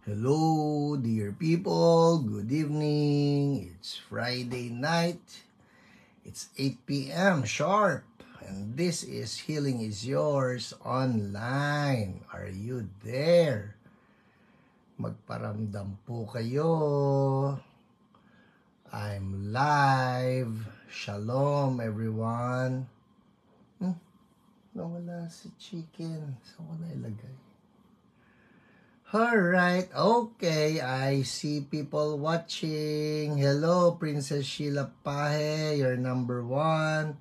Hello, dear people. Good evening. It's Friday night. It's 8 p.m. sharp. And this is Healing is Yours online. Are you there? Magparamdam po kayo. I'm live. Shalom, everyone. Nawala si chicken. Saan ko na ilagay? Alright, okay, I see people watching. Hello, Princess Sheila Pahe, you're number 1.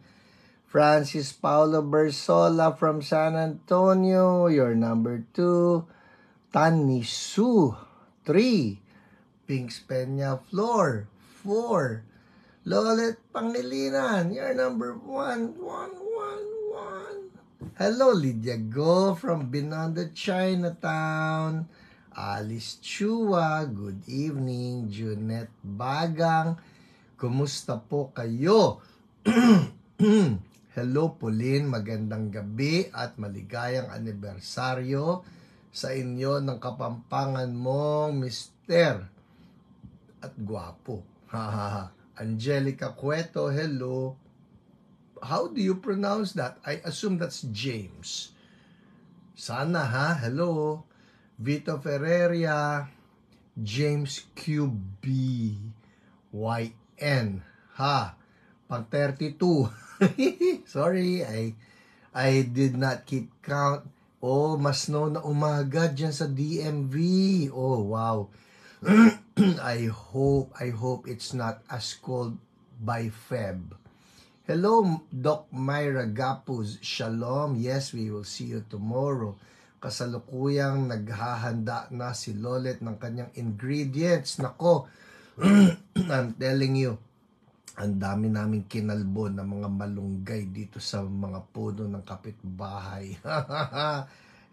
Francis Paulo Bersola from San Antonio, you're number 2. Tani Su, 3. Pinks Peña Flor, 4. Lolet Pangilinan, you're number 1. Hello, Lydia Go from Binondo, Chinatown. Alice Chua, good evening. Junette Bagang, kumusta po kayo? Hello, Pauline, magandang gabi at maligayang anibersaryo sa inyo ng kapampangan mong mister at gwapo. Angelica Cueto, hello. How do you pronounce that? I assume that's James. Sana ha, hello. Vito Ferreria, James QB, YN, ha, pang 32. Sorry, I did not keep count. Oh, mas snow na umaga dyan sa DMV. Oh, wow. I hope it's not as cold by Feb. Hello, Doc Myra Gapuz. Shalom. Yes, we will see you tomorrow. Kasalukuyang naghahanda na si Lolet ng kanyang ingredients. Nako, I'm telling you, ang dami naming kinalbo ng mga malunggay dito sa mga puno ng kapitbahay.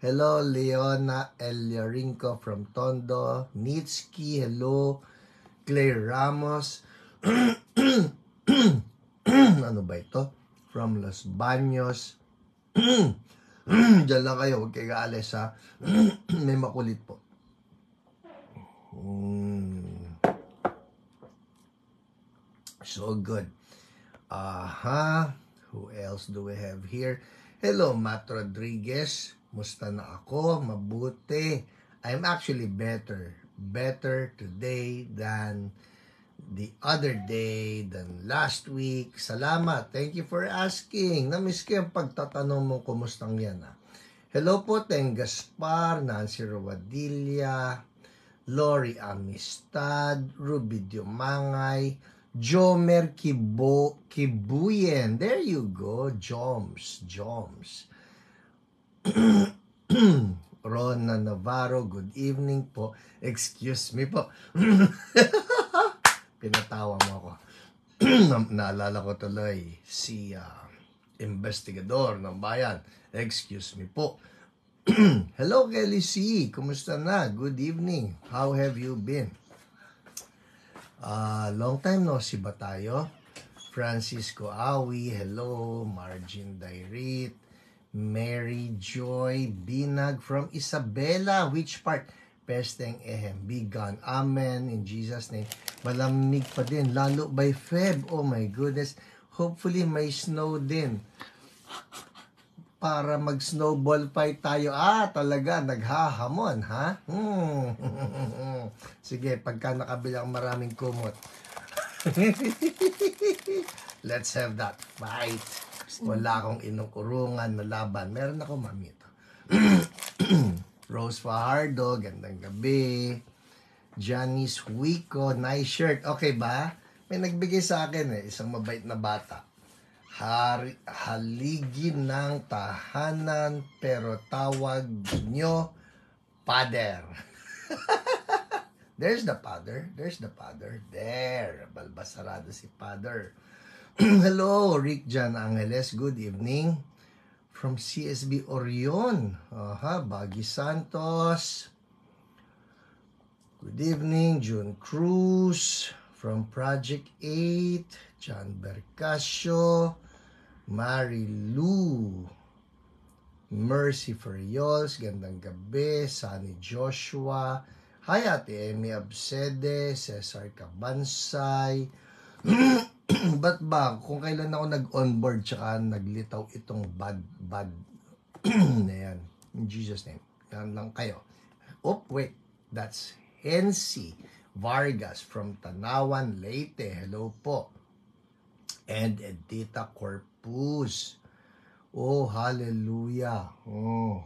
Hello, Leona Eliarinco from Tondo. Nitski, hello. Claire Ramos. Ano ba ito? From Los Baños. Diyan lang kayo, huwag kayo alis ha. May makulit po. So good. Who else do we have here? Hello, Matt Rodriguez. Musta na ako? Mabuti. I'm actually better. Better today than the other day, than last week. Salamat. Thank you for asking. Namiss ko yung pagtatanong mo kumustang yan. Hello po, Teng Gaspar, Nancy Rowadilla, Lori Amistad, Ruby Diomangay, Jomer Kibuyen. There you go, Joms. Rona Navarro, good evening po. Excuse me po. Pinatawa mo ako. Naalala ko tuloy si investigador ng bayan. Excuse me po. Hello, Kelly C. Kumusta na? Good evening. How have you been? Long time no see ba tayo? Francisco Awi, hello. Margin Dairit. Mary Joy Binag from Isabela. Which part? Pesteng ehem, be gone. Amen. In Jesus' name. Malamig pa din. Lalo by Feb. Oh my goodness. Hopefully may snow din. Para mag-snowball fight tayo. Talaga. Naghahamon, ha? Sige, pagka nakabilang maraming kumot. Let's have that fight. Wala akong inukurungan na laban. Meron ako, mami, ito. Rose Fajardo, gandang gabi. Janice Wico, nice shirt. Okay ba? May nagbigay sa akin isang mabait na bata. Haligi ng tahanan pero tawag nyo pader. There's the father. There. Balbasarado si father. Hello, Rick Jan Angeles. Good evening. From CSB Orion. Baggy Santos. Good evening, June Cruz. From Project 8. John Bercasio. Mary Lou. Mercy Ferriols. Gandang gabi. Sunny Joshua. Hi, Ate Emmy Absede, Cesar Cabansay. Ba't ba, kung kailan ako nag-onboard tsaka naglitaw itong bad na yan. In Jesus' name. Yan lang kayo. Oh, wait. That's Hensi Vargas from Tanawan, Leyte. Hello po. And Edita Corpus. Oh, hallelujah. Oh.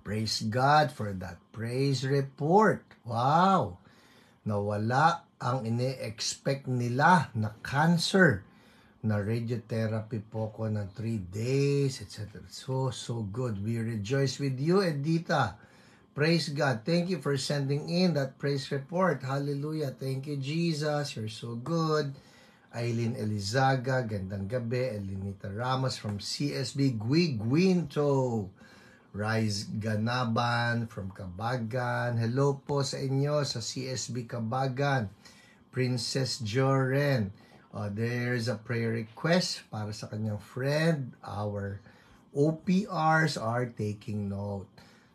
Praise God for that praise report. Wow. Nawala ang ini-expect nila na cancer. Na radiotherapy po ko ng 3 days, etc. So good. We rejoice with you, Edita. Praise God. Thank you for sending in that praise report. Hallelujah. Thank you, Jesus. You're so good. Aileen Elizaga, gandang gabi. Elinita Ramos from CSB Guiguinto. Rise Ganaban from Kabagan. Hello po sa inyo sa CSB Kabagan. Princess Joren. There's a prayer request para sa kanyang friend. Our OPRs are taking note.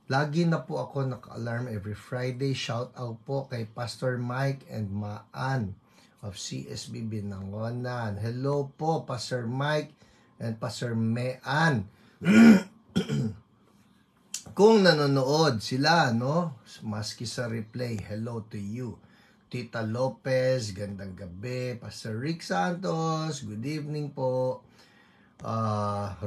Lagi na po ako naka-alarm every Friday. Shout out po kay Pastor Mike and Maan of CSB Binangonan. Hello po, Pastor Mike and Pastor Mean. Kung nanonood sila, no? Maski sa replay, hello to you. Tita Lopez, gandang gabi. Pastor Rick Santos, good evening po.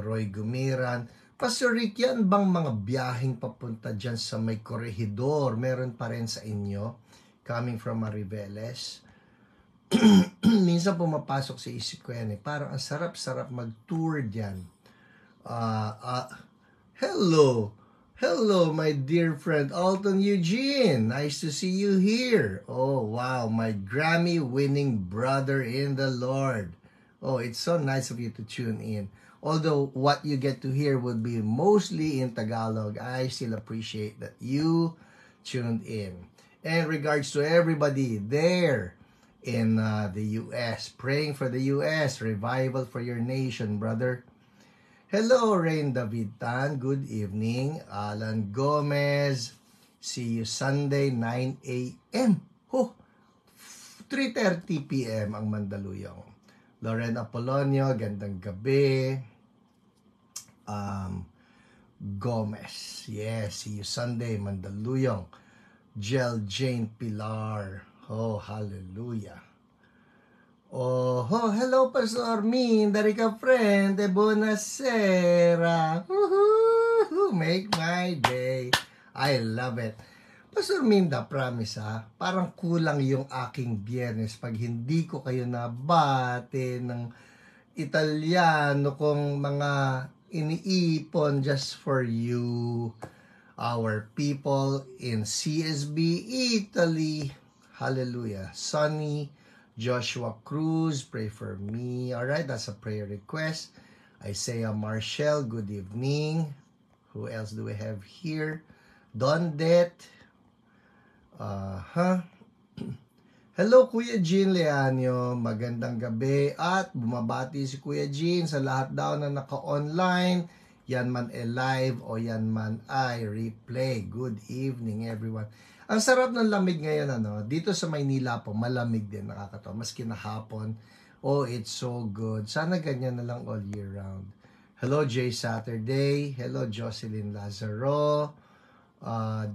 Roy Gumiran. Pastor Rick, yan bang mga biyaheng papunta dyan sa may Corregidor? Meron pa rin sa inyo? Coming from Mariveles? Minsan pumapasok sa isip ko yan eh. Parang ang sarap-sarap mag-tour dyan. Hello, my dear friend Alton Eugene. Nice to see you here. Oh, wow, my Grammy-winning brother in the Lord. Oh, it's so nice of you to tune in. Although what you get to hear would be mostly in Tagalog, I still appreciate that you tuned in. And regards to everybody there in the U.S., praying for the U.S., revival for your nation, brother. Hello, Rain David Tan. Good evening. Alan Gomez. See you Sunday, 9 a.m. 3:30 p.m. ang Mandaluyong. Loren Apolonio, gandang gabi. Gomez. Yes, see you Sunday, Mandaluyong. Jel Jane Pilar. Oh, hallelujah. Oh, hello, Pastor Min. Dari ka, friend. Buonasera. Make my day. I love it. Pastor Minda, promise parang kulang yung aking Biyernes pag hindi ko kayo nabate ng Italiano kong mga iniipon just for you. Our people in CSB Italy. Hallelujah. Sunny Joshua Cruz, pray for me. Alright, that's a prayer request. Isaiah Marshall, good evening. Who else do we have here? Dondet. Hello, Kuya Jean Leanio. Magandang gabi. At bumabati si Kuya Jean sa lahat daw na naka-online. Yan man live o yan man ay replay. Good evening, everyone. Ang sarap ng lamig ngayon, dito sa Maynila po, malamig din, nakakatawa. Maski na hapon, oh, it's so good. Sana ganyan na lang all year round. Hello, Jay Saturday. Hello, Jocelyn Lazaro.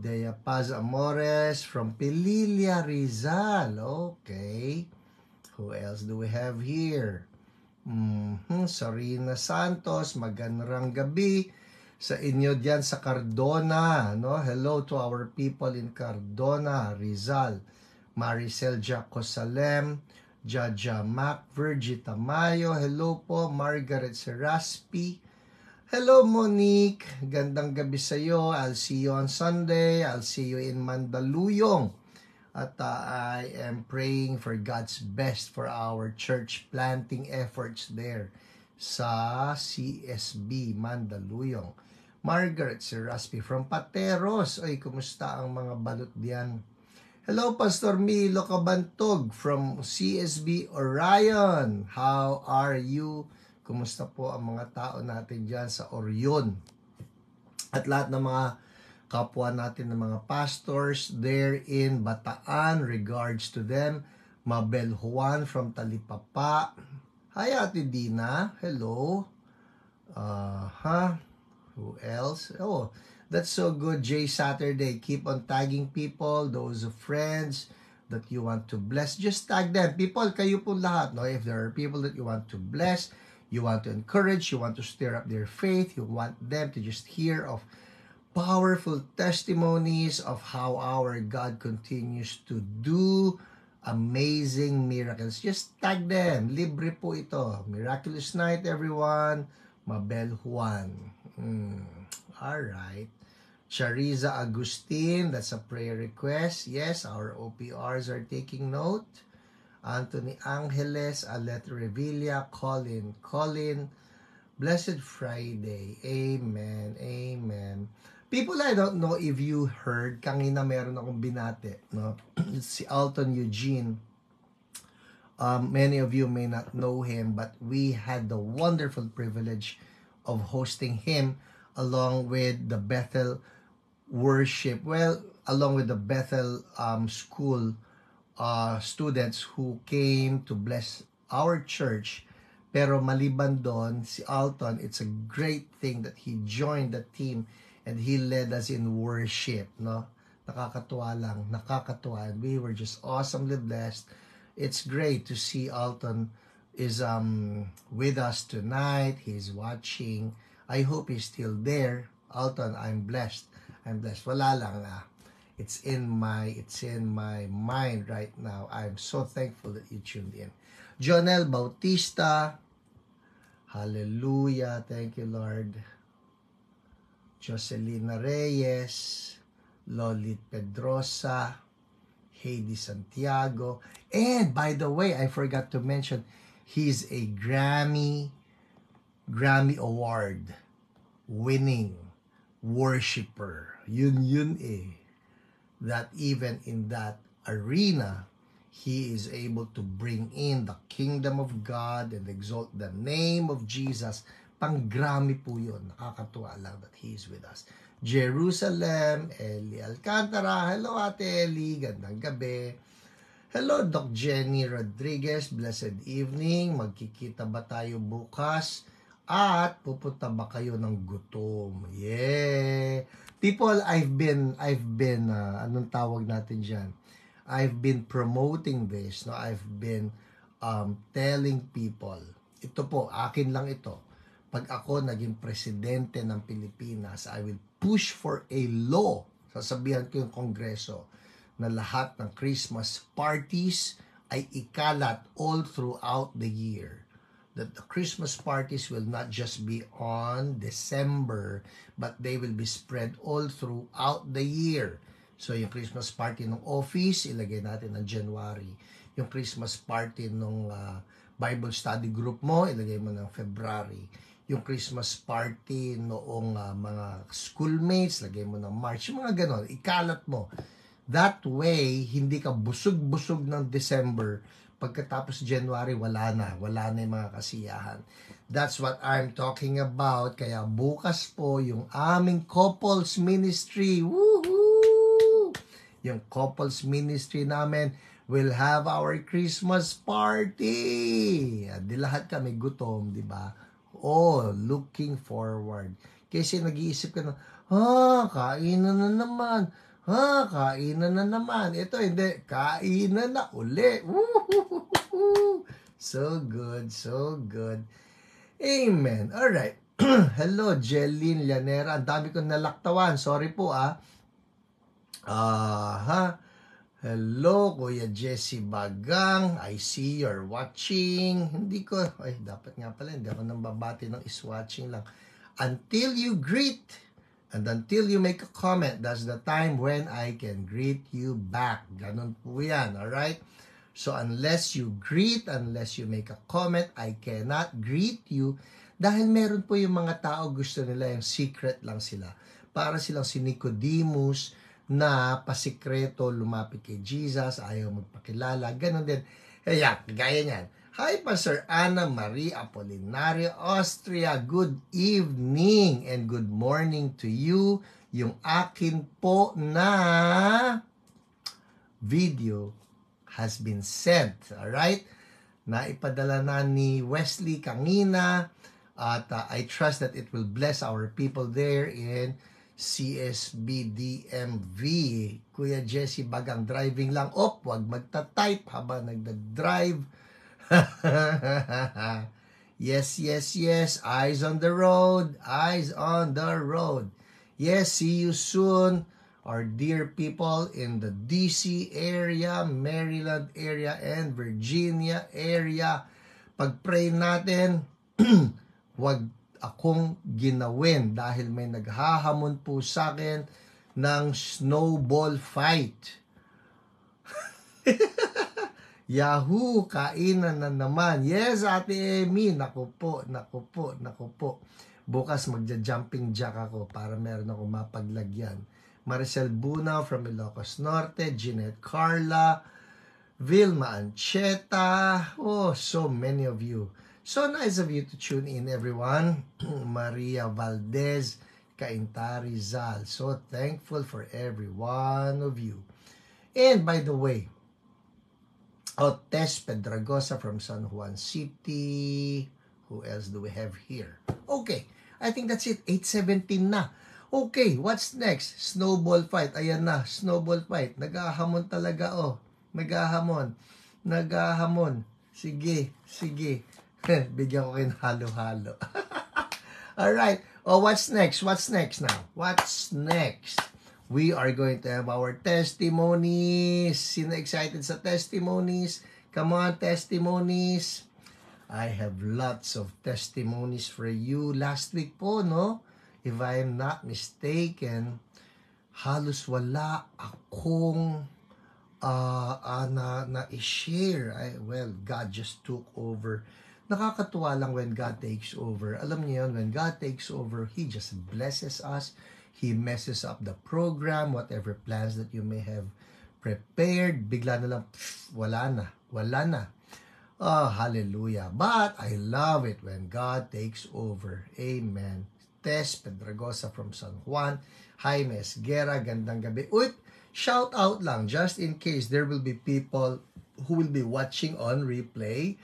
Dea Paz Amores from Pililia, Rizal. Okay. Who else do we have here? Sarina Santos, magandang gabi sa inyo diyan sa Cardona, no? Hello to our people in Cardona, Rizal. Maricel Jaco Salem, Jaja Mac, Virgie Tamayo, hello po. Margaret Seraspi, hello Monique, gandang gabi sa iyo. I'll see you on Sunday. I'll see you in Mandaluyong. At I am praying for God's best for our church planting efforts there sa CSB Mandaluyong. Margaret Seraspi from Pateros. Ay, kumusta ang mga balot diyan? Hello, Pastor Milo Kabantog from CSB Orion. How are you? Kumusta po ang mga tao natin diyan sa Orion? At lahat ng mga kapwa natin ng mga pastors there in Bataan. Regards to them. Mabel Juan from Talipapa. Hi, Ate Dina. Hello. Who else? Oh, that's so good. Jay Saturday. Keep on tagging people, those friends that you want to bless. Just tag them. People, kayo po lahat. No? If there are people that you want to bless, you want to encourage, you want to stir up their faith, you want them to just hear of powerful testimonies of how our God continues to do amazing miracles. Just tag them. Libre po ito. Miraculous night, everyone. Mabel Juan. Alright. Chariza Agustin, that's a prayer request. Yes, our OPRs are taking note. Anthony Angeles, Alet Revilla, Colin, Blessed Friday. Amen. Amen. People, I don't know if you heard, kanina meron akong binate, no? Si Alton Eugene. Many of you may not know him, but we had the wonderful privilege of hosting him along with the Bethel worship. Well, along with the Bethel school students who came to bless our church. Pero maliban doon, si Alton, it's a great thing that he joined the team and he led us in worship, no? Nakakatuwa lang, nakakatuwa. And we were just awesomely blessed. It's great to see Alton is with us tonight. He's watching. I hope he's still there. Alton, I'm blessed. I'm blessed. Wala lang. It's in my mind right now. I'm so thankful that you tuned in. Jonel Bautista. Hallelujah. Thank you, Lord. Jocelina Reyes. Lolit Pedrosa. Heidi Santiago. And by the way, I forgot to mention, he's a Grammy Award winning worshiper. Yun eh. That even in that arena, he is able to bring in the kingdom of God and exalt the name of Jesus. Pang-Grammy po yun. Nakakatuwa lang that he is with us. Jerusalem, Eli Alcantara. Hello, Ate Eli. Gandang gabi. Hello, Doc Jenny Rodriguez. Blessed evening. Magkikita ba tayo bukas? At pupunta ba kayo ng gutom? Yeah. People, I've been anong tawag natin dyan? I've been promoting this. No? I've been telling people. Ito po, akin lang ito. Pag ako naging presidente ng Pilipinas, I will push for a law. Sasabihan ko yung Kongreso na lahat ng Christmas parties ay ikalat all throughout the year. That the Christmas parties will not just be on December, but they will be spread all throughout the year. So yung Christmas party ng office, ilagay natin ng January. Yung Christmas party ng Bible study group mo, ilagay mo ng February. Yung Christmas party noong mga schoolmates, lagay mo ng March. Yung mga ganon, ikalat mo. That way, hindi ka busog-busog ng December. Pagkatapos January, wala na yung mga kasiyahan. That's what I'm talking about. Kaya bukas po yung aming couples ministry. Woohoo! Yung couples ministry namin will have our Christmas party. Di lahat kami gutom, di ba? Oh, looking forward. Kasi nag-iisip ka na, kainan na naman. Kainan na naman. Ito, hindi. Kainan na uli. Woo-hoo-hoo-hoo. So good, so good. Amen. Alright. Hello, Jeline Llanera. Ang dami kong nalaktawan. Sorry po, Hello, Kuya Jesse Bagang. I see you're watching. Dapat nga pala, hindi ako nang babati ng is watching lang. Until you greet, and until you make a comment, that's the time when I can greet you back. Ganun po yan, alright? So, unless you greet, unless you make a comment, I cannot greet you. Dahil meron po yung mga tao gusto nila yung secret lang sila. Para silang si Nicodemus, na pasikreto lumapit kay Jesus, ayaw magpakilala, ganun din. Kaya, gaya niyan. Hi, Pastor Ana Marie Apolinario, Austria. Good evening and good morning to you. yung akin po na video has been sent. Alright? Naipadala na ni Wesley Kangina at I trust that it will bless our people there in CSBDMV. Kuya Jesse Bagang, driving lang. Wag magta-type habang nagda-drive. Yes, yes, yes. Eyes on the road. Eyes on the road. Yes, see you soon. Our dear people in the DC area, Maryland area, and Virginia area. Pag-pray natin, wag akong ginawin dahil may naghahamon po sa akin ng snowball fight. Yahoo! Kainan na naman. Yes, Ate Amy. Naku po. Bukas magja-jumping jack ako para meron akong mapaglagyan. Maricel Buna from Ilocos Norte, Jeanette Carla, Vilma Ancheta. Oh, so many of you. So nice of you to tune in, everyone. Maria Valdez, Cainta Rizal. So thankful for every one of you. And by the way, Tess Pedragosa from San Juan City. Who else do we have here? Okay, I think that's it. 8:17 na. Okay, what's next? Snowball fight. Ayan na, snowball fight. Naghahamon talaga, Naghahamon. Sige. Bigyan ko kayo ng halo-halo. Alright. What's next? What's next now? What's next? We are going to have our testimonies. Sino excited sa testimonies? Come on, testimonies. I have lots of testimonies for you. Last week po, no? If I am not mistaken, halos wala akong na-share. Well, God just took over. Nakakatuwa lang when God takes over. Alam niyo yun, when God takes over, He just blesses us. He messes up the program, whatever plans that you may have prepared. Bigla na lang, wala na. Oh, hallelujah. But I love it when God takes over. Amen. Tess Pedragosa from San Juan. Jaime Esguera, gandang gabi. Shout out lang, just in case there will be people who will be watching on replay.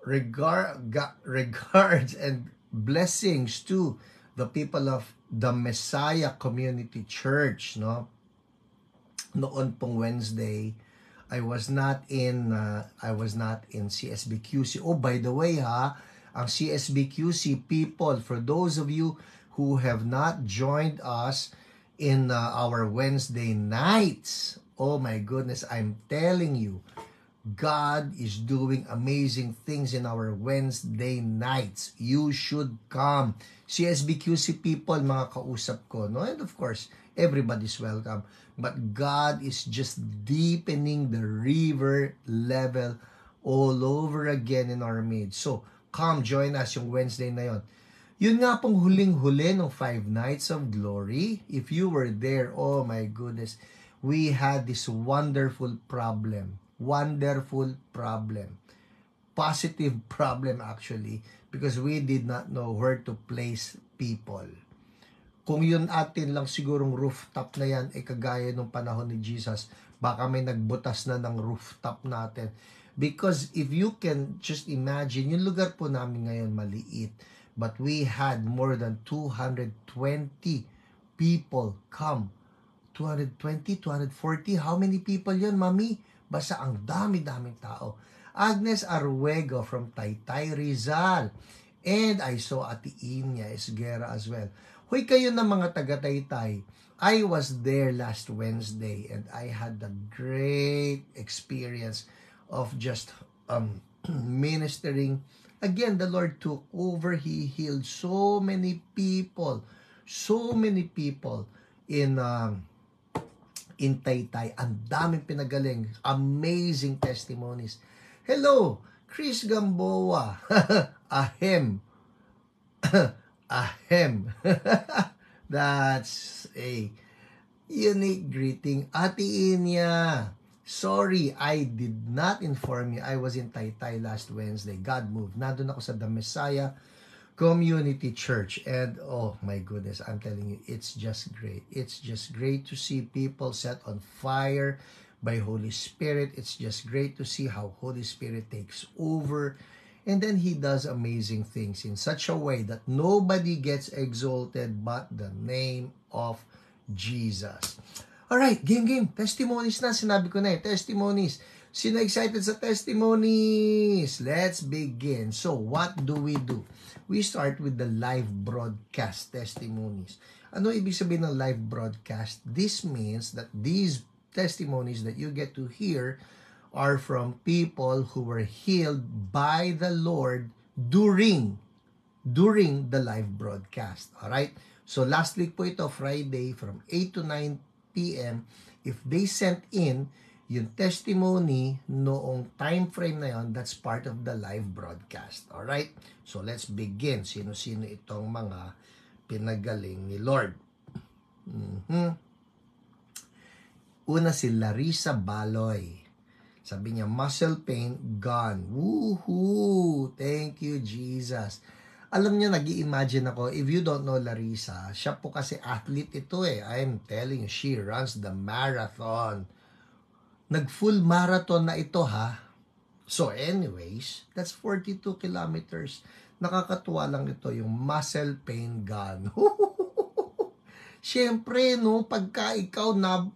Regards and blessings to the people of the Messiah Community Church, no? Noon pong Wednesday, I was not in CSBQC. Oh, by the way, ang CSBQC people, for those of you who have not joined us in our Wednesday nights, oh my goodness, I'm telling you, God is doing amazing things in our Wednesday nights. You should come. CSBQC people, mga kausap ko, no? And of course, everybody's welcome. But God is just deepening the river level all over again in our midst. So, come join us yung Wednesday na yon. Yun nga pong huling-huli ng 5 Nights of Glory. If you were there, oh my goodness, we had this wonderful problem. Positive problem actually, because we did not know where to place people. Kung yun atin lang sigurong rooftop na yan, kagaya nung panahon ni Jesus, baka may nagbutas na ng rooftop natin. Because if you can just imagine, yung lugar po namin ngayon maliit, but we had more than 220 people come. 220, 240, how many people yun, Mami? Basta ang dami-daming tao. Agnes Arwego from Taytay, Rizal. And I saw Ate Inya Esguera as well. Hoy, kayo na mga taga-Taytay, I was there last Wednesday and I had the great experience of just ministering. Again, the Lord took over. He healed so many people in Taytay. Ang daming pinagaling. Amazing testimonies. Hello, Chris Gamboa. Ahem. That's a unique greeting. Ate Inya, sorry, I did not inform you. I was in Taytay last Wednesday. God moved. Nandun ako sa The Messiah Community Church. And oh my goodness, I'm telling you, it's just great. It's just great to see people set on fire by Holy Spirit. It's just great to see how Holy Spirit takes over. And then He does amazing things in such a way that nobody gets exalted but the name of Jesus. Alright, game. Testimonies na. Sinabi ko na testimonies. Sino excited sa testimonies? Let's begin. So, what do? We start with the live broadcast testimonies. Ano ibig sabihin ng live broadcast? This means that these testimonies that you get to hear are from people who were healed by the Lord during the live broadcast. Alright? So, last week po ito, Friday, from 8 to 9 p.m., if they sent in yung testimony noong time frame na yon, that's part of the live broadcast. Alright? So, let's begin. Sino-sino itong mga pinagaling ni Lord? Una si Larissa Baloy. Sabi niya, muscle pain gone. Woohoo! Thank you, Jesus. Alam niyo, nag-i-imagine ako, if you don't know Larissa, siya po kasi athlete ito I'm telling you, she runs the marathon. Nag-full marathon na ito ha. So anyways, that's 42 kilometers. Nakakatuwa lang ito, yung muscle pain gone. Siyempre, no, pagka ikaw na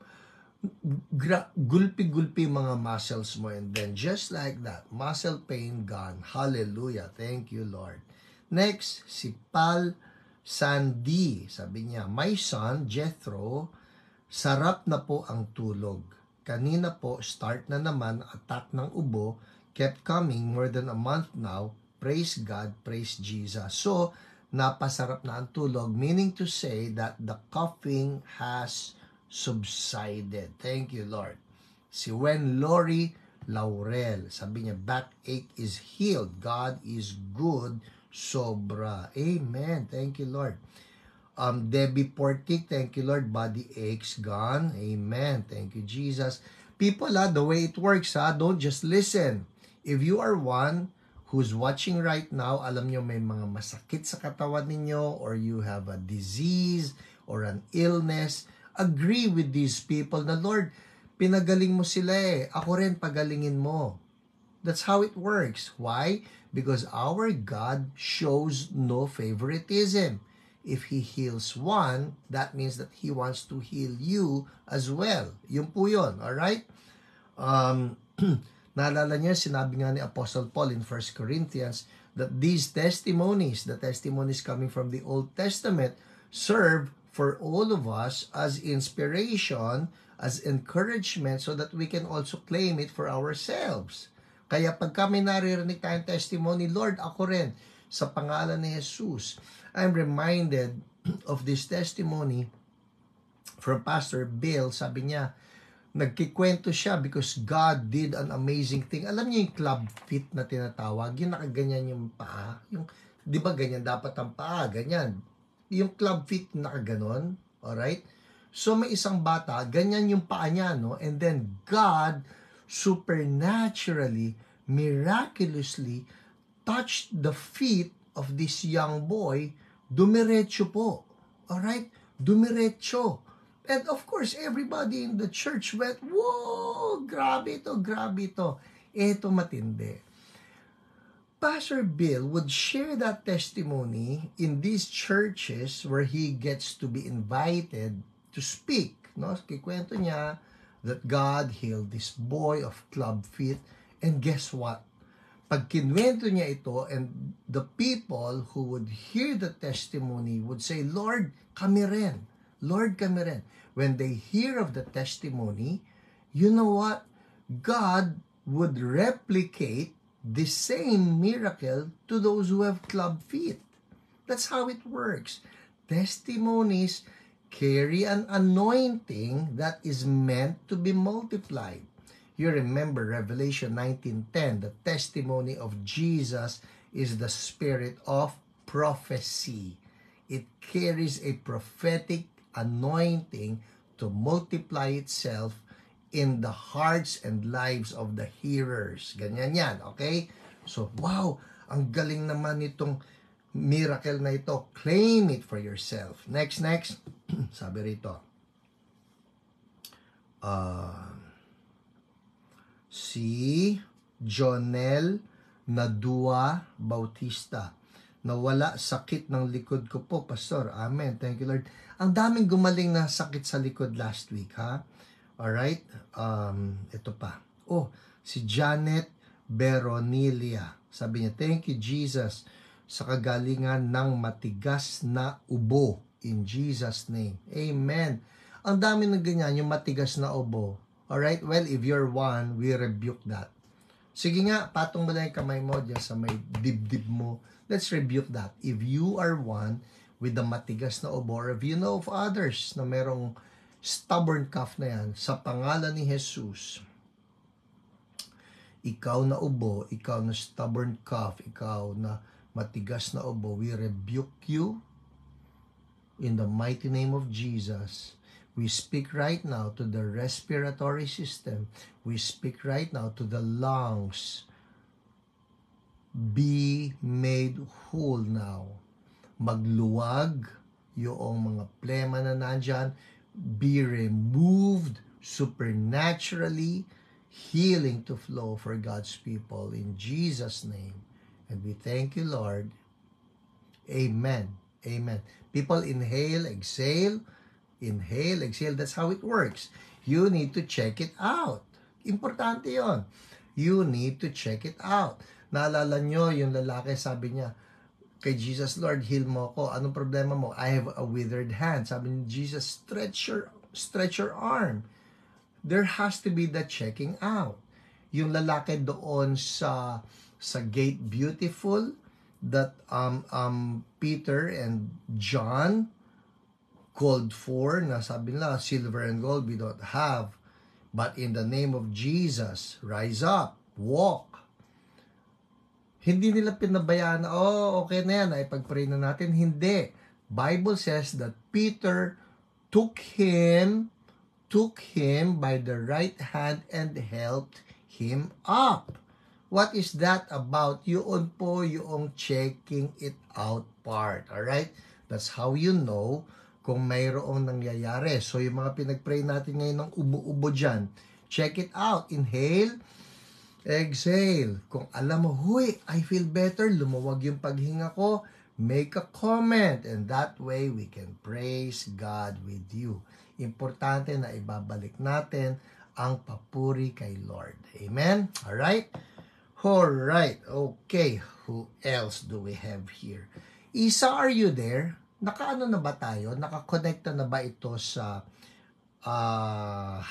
gulpi-gulpi mga muscles mo, and then just like that, muscle pain gone. Hallelujah. Thank you, Lord. Next, si Pal Sandy. Sabi niya, my son, Jethro, sarap na po ang tulog. Kanina po, start na naman, attack ng ubo, kept coming more than a month now. Praise God, praise Jesus. So, napasarap na ang tulog, meaning to say that the coughing has subsided. Thank you, Lord. Si Wen Lori Laurel, sabi niya, backache is healed. God is good, sobra. Amen. Thank you, Lord. Debbie Portik, thank you, Lord. Body aches gone. Amen. Thank you, Jesus. People, the way it works, don't just listen. If you are one who's watching right now, alam nyo may mga masakit sa katawan ninyo, or you have a disease or an illness, agree with these people na, Lord, pinagaling mo sila Ako rin, pagalingin mo. That's how it works. Why? Because our God shows no favoritism. If He heals one, that means that He wants to heal you as well. Yun po yun. Alright? Naalala niya, sinabi nga ni Apostle Paul in 1 Corinthians that these testimonies, the testimonies coming from the Old Testament, serve for all of us as inspiration, as encouragement, so that we can also claim it for ourselves. Kaya pag kami naririnig tayong testimony, Lord, ako rin, sa pangalan ni Jesus, I'm reminded of this testimony from Pastor Bill. Sabi niya, nagkikwento siya because God did an amazing thing. Alam niyo yung club fit na tinatawag, yung nakaganyan yung paa, yung, di ba ganyan dapat ang paa, ganyan. Yung club fit nakaganon, alright? So may isang bata, ganyan yung paa niya, no? And then God supernaturally, miraculously touched the feet of this young boy. Dumiretso po. Alright? Dumiretso. And of course, everybody in the church went, whoa, grabe ito, grabe ito. Ito matindi. Pastor Bill would share that testimony in these churches where he gets to be invited to speak. No? Kikwento niya that God healed this boy of club feet. And guess what? Pag kinwento niya ito, and the people who would hear the testimony would say, Lord, kami rin. Lord, kami rin. When they hear of the testimony, you know what? God would replicate the same miracle to those who have club feet. That's how it works. Testimonies carry an anointing that is meant to be multiplied. You remember Revelation 19:10, the testimony of Jesus is the spirit of prophecy. It carries a prophetic anointing to multiply itself in the hearts and lives of the hearers. Ganyan yan, okay? So, wow, ang galing naman nitong miracle na ito. Claim it for yourself. Next. Sabi rito, si Jonel Nadua Bautista. Nawala sakit ng likod ko po, Pastor. Amen. Thank you, Lord. Ang daming gumaling na sakit sa likod last week, ha? Alright? Ito pa. Si Janet Beronilia. Sabi niya, thank you, Jesus, sa kagalingan ng matigas na ubo. In Jesus' name. Amen. Ang dami ng ganyan, yung matigas na ubo. Alright? Well, if you're one, we rebuke that. Sige nga, patong mo lang yung kamay mo dyan sa may dibdib mo. Let's rebuke that. If you are one with the matigas na ubo, or if you know of others na merong stubborn cough na yan, sa pangalan ni Jesus, ikaw na ubo, ikaw na stubborn cough, ikaw na matigas na ubo, we rebuke you in the mighty name of Jesus. We speak right now to the respiratory system. We speak right now to the lungs. Be made whole now. Magluwag yung mga plema na nandyan. Be removed supernaturally. Healing to flow for God's people in Jesus' name. And we thank you, Lord. Amen. Amen. People inhale, exhale. Inhale, exhale. That's how it works. You need to check it out. Importante yon. You need to check it out. Naalala nyo, yung lalaki, sabi niya, kay Jesus, Lord, heal mo ko. Anong problema mo? I have a withered hand. Sabi ni Jesus, stretch your arm. There has to be the checking out. Yung lalaki doon sa Gate Beautiful that Peter and John called for, na sabi nila, silver and gold we don't have, but in the name of Jesus, rise up, walk. Hindi nila pinabayaan na, okay na yan, ay pag-pray na natin. Hindi. Bible says that Peter took him by the right hand and helped him up. What is that about? Yun po yung checking it out part. Alright? That's how you know kung mayroong nangyayari. So, yung mga pinag-pray natin ngayon ng ubo-ubo dyan, check it out. Inhale, exhale. Kung alam mo, huy, I feel better, lumuwag yung paghinga ko, make a comment. And that way, we can praise God with you. Importante na ibabalik natin ang papuri kay Lord. Amen? Alright? Alright. Okay. Who else do we have here? Isa, are you there? Nakaano na ba tayo? Nakakonekta na ba ito sa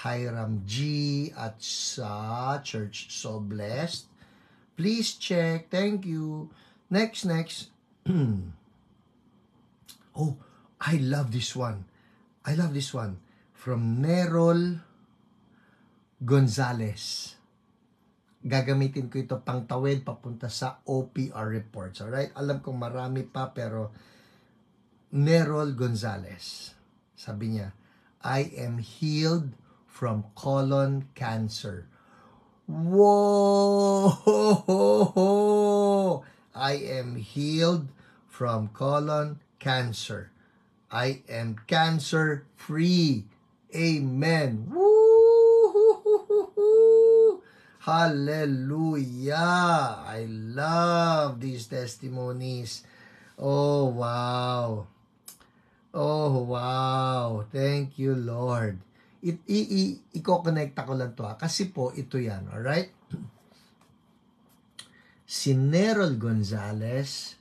Hiram G at sa Church So Blessed? Please check. Thank you. Next. I love this one. From Nerol Gonzales. Gagamitin ko ito pang tawid papunta sa OPR reports. Alright? Alam kong marami pa, pero Nerol Gonzales. Sabi niya, I am healed from colon cancer. Whoa! I am healed from colon cancer. I am cancer-free. Amen. Woo! Hallelujah! I love these testimonies. Oh, wow. Thank you, Lord. Iko-connecta ko lang to kasi po ito yan, alright? Si Nerol Gonzales,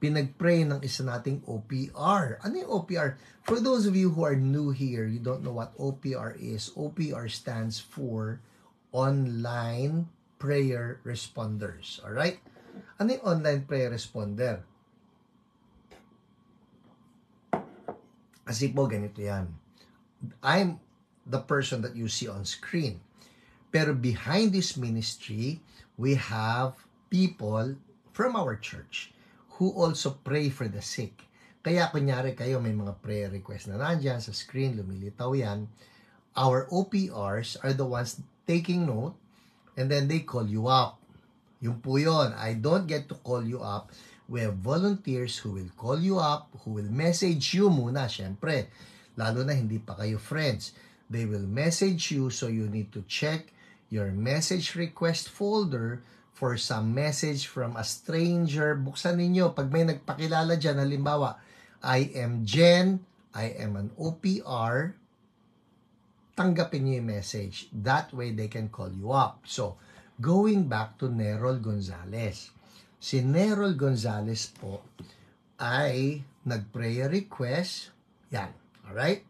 pinag-pray ng isa nating OPR. Ano yung OPR? For those of you who are new here, you don't know what OPR is. OPR stands for Online Prayer Responders. Alright? Ano yung Online Prayer Responder? Kasi po, ganito yan. I'm the person that you see on screen. Pero behind this ministry, we have people from our church who also pray for the sick. Kaya kunyari kayo may mga prayer request na nandyan sa screen, lumilitaw yan. Our OPRs are the ones taking note and then they call you up. Yung po yun. I don't get to call you up, We have volunteers who will call you up, who will message you muna, syempre. Lalo na hindi pa kayo friends. They will message you, so you need to check your message request folder for some message from a stranger. Buksan ninyo. Pag may nagpakilala dyan, halimbawa, I am Jen, I am an OPR, tanggapin niyo yung message. That way, they can call you up. So, going back to Nerol Gonzales. Si Nerol Gonzales po ay nag-prayer request. Yan. Alright?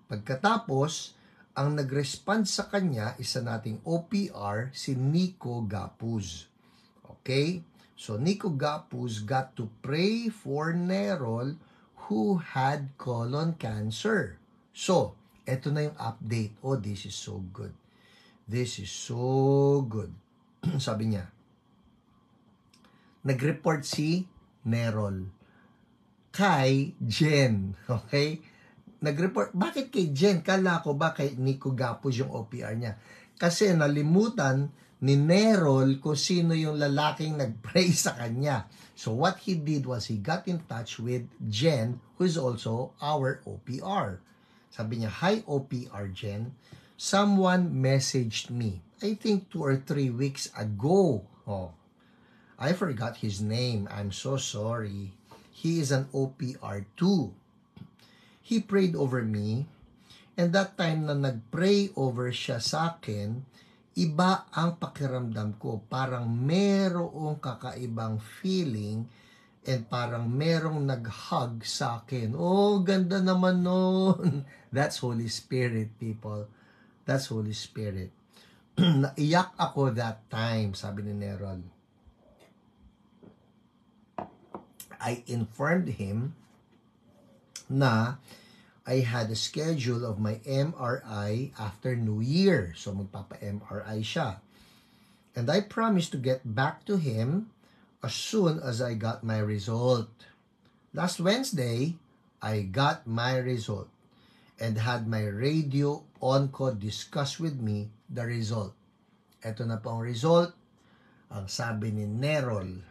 Pagkatapos, ang nag-respond sa kanya, isa nating OPR, si Nico Gapuz. Okay? So, Nico Gapuz got to pray for Nerol who had colon cancer. So, eto na yung update. Oh, this is so good. This is so good. Sabi niya, nag-report si Nerol kay Jen. Okay? Nag-report. Bakit kay Jen? Kala ko ba kay Nico Gapuz yung OPR niya? Kasi nalimutan ni Nerol kung sino yung lalaking nag-pray sa kanya. So what he did was he got in touch with Jen, who is also our OPR. Sabi niya, "Hi OPR Jen, someone messaged me, I think 2 or 3 weeks ago. Oh, I forgot his name. I'm so sorry. He is an OPR too. He prayed over me, and that time na nag-pray over siya sa akin, iba ang pakiramdam ko. Parang merong kakaibang feeling and parang merong nag-hug sa akin. Oh, ganda naman nun." That's Holy Spirit, people. That's Holy Spirit. Naiyak ako that time, sabi ni Nerol. I informed him na I had a schedule of my MRI after New Year. So, magpapa-MRI siya. And I promised to get back to him as soon as I got my result. Last Wednesday, I got my result and had my radio onco discuss with me the result. Ito na po ang result. Ang sabi ni Nerol,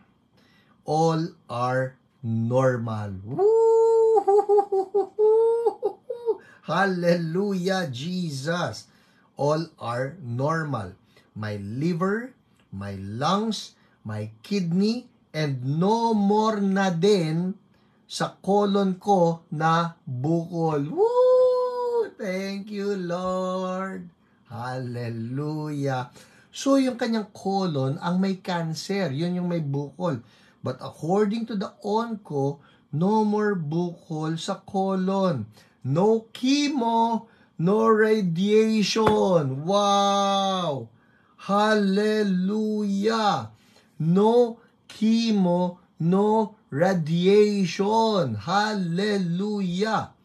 all are normal. Woo! Hallelujah, Jesus. All are normal. My liver, my lungs, my kidney, and no more na din sa colon ko na bukol. Woo! Thank you, Lord. Hallelujah. So, yung kanyang colon ang may cancer. Yun yung may bukol. But according to the onco, no more bukol sa colon. No chemo, no radiation. Wow! Hallelujah! No chemo, no radiation. Hallelujah!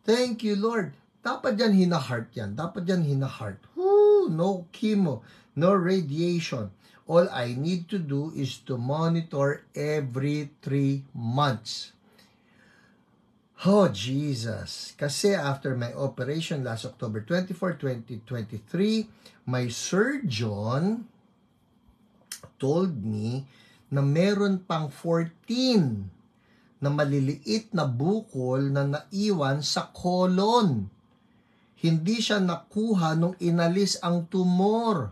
Thank you, Lord. Dapat yan hina-heart yan. Dapat yan hina-heart. Woo! No chemo, no radiation. All I need to do is to monitor every 3 months. Oh, Jesus. Kasi after my operation last October 24, 2023, my surgeon told me na meron pang 14 na maliliit na bukol na naiwan sa colon. Hindi siya nakuha nung inalis ang tumor.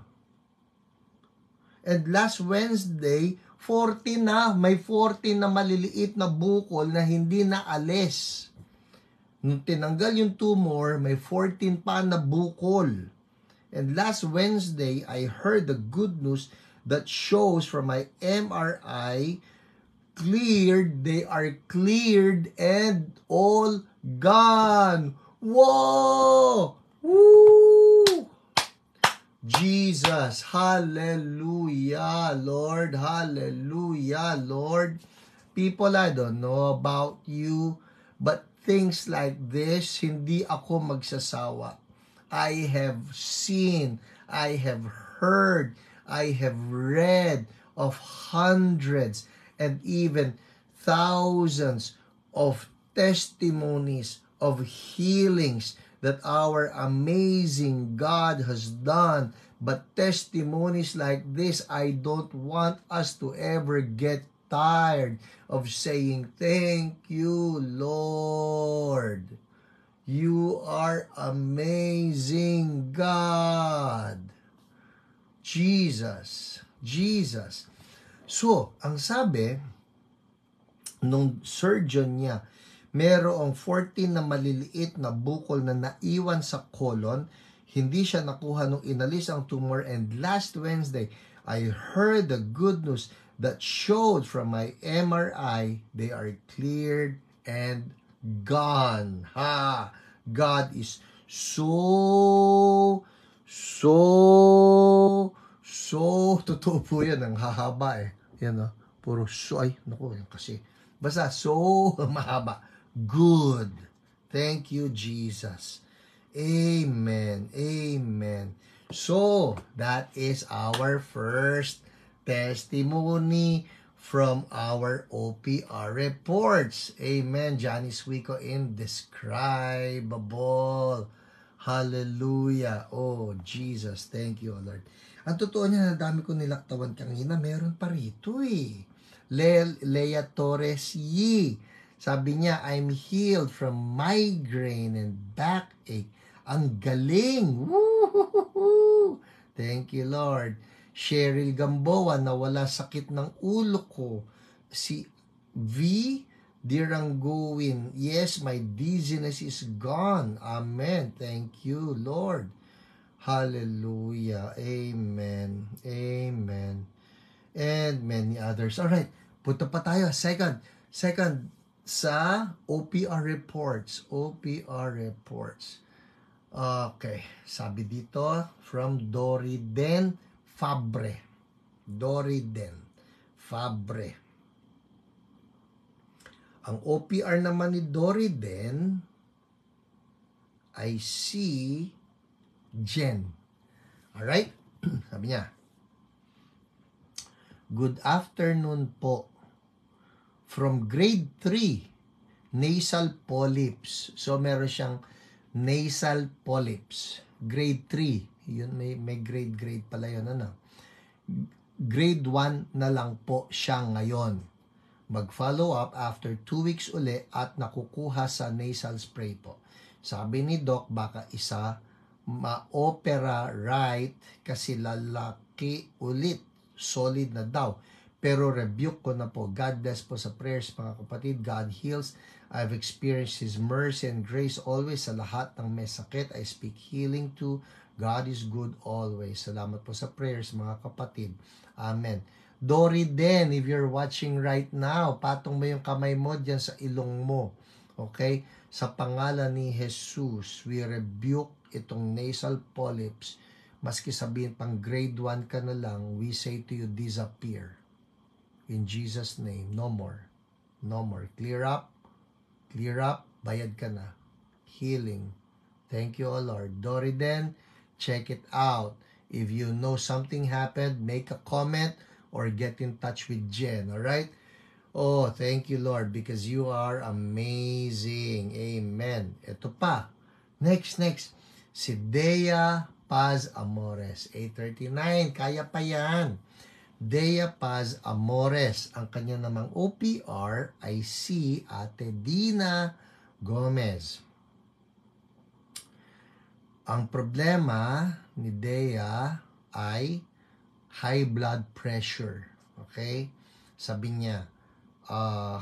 And last Wednesday, 14 na, may 14 na maliliit na bukol na hindi naalis. Nung tinanggal yung tumor, may 14 pa na bukol. And last Wednesday, I heard the good news that shows from my MRI, cleared, they are cleared and all gone. Whoa! Woo! Jesus, hallelujah, Lord, hallelujah, Lord. People, I don't know about you, but things like this, hindi ako magsasawa. I have seen, I have heard, I have read of hundreds and even thousands of testimonies of healings that our amazing God has done. But testimonies like this, I don't want us to ever get tired of saying, thank you, Lord. You are amazing, God. Jesus. Jesus. So, ang sabi, nung surgeon niya, merong 14 na maliliit na bukol na naiwan sa colon. Hindi siya nakuha nung inalis ang tumor, and last Wednesday, I heard the good news that showed from my MRI, they are cleared and gone. Ha! God is so totoo po yan. Ang hahaba eh. Yan o. Puro so, ay, naku, yan kasi. Basta, so mahaba. Good. Thank you, Jesus. Amen. Amen. So, that is our first testimony from our OPR reports. Amen. Janice Wico, indescribable. Hallelujah. Oh, Jesus. Thank you, Lord. Ang totoo niya, dami ko nilaktawan kanina. Meron pa rito eh. Lea Torres Yi. Sabi niya, I'm healed from migraine and backache. Ang galing! Woo! Thank you, Lord. Cheryl Gamboa, nawala sakit ng ulo ko. Si V. Dirangguin, yes, my dizziness is gone. Amen. Thank you, Lord. Hallelujah. Amen. Amen. And many others. All right. Punta pa tayo. Second sa OPR reports. OPR reports. Okay. Sabi dito from Doriden Fabre. Doriden Fabre. Ang OPR naman ni Doriden ay si Jen. Alright? Sabi niya, good afternoon po. From grade 3, nasal polyps. So, meron siyang nasal polyps. Grade 3. Yun, may grade pala yun. Ano? Grade 1 na lang po siya ngayon. Mag-follow up after 2 weeks uli at nakukuha sa nasal spray po. Sabi ni Doc, baka isa ma-opera right kasi lalaki ulit. Solid na daw. Pero rebuke ko na po. God bless po sa prayers mga kapatid. God heals. I've experienced His mercy and grace always sa lahat ng may sakit. I speak healing to. God is good always. Salamat po sa prayers mga kapatid. Amen. Doriden, if you're watching right now, patong mo yung kamay mo dyan sa ilong mo. Okay? Sa pangalan ni Jesus, we rebuke itong nasal polyps. Maski sabihin pang grade 1 ka na lang, we say to you, disappear. In Jesus' name, no more. No more. Clear up. Clear up. Bayad ka na. Healing. Thank you, O Lord. Doriden, check it out. If you know something happened, make a comment or get in touch with Jen. Alright? Oh, thank you, Lord, because you are amazing. Amen. Ito pa. Next. Si Dea Paz Amores. 839. Kaya pa yan. Dea Paz Amores. Ang kanya namang OPR ay si Ate Dina Gomez. Ang problema ni Dea ay high blood pressure. Okay? Sabi niya,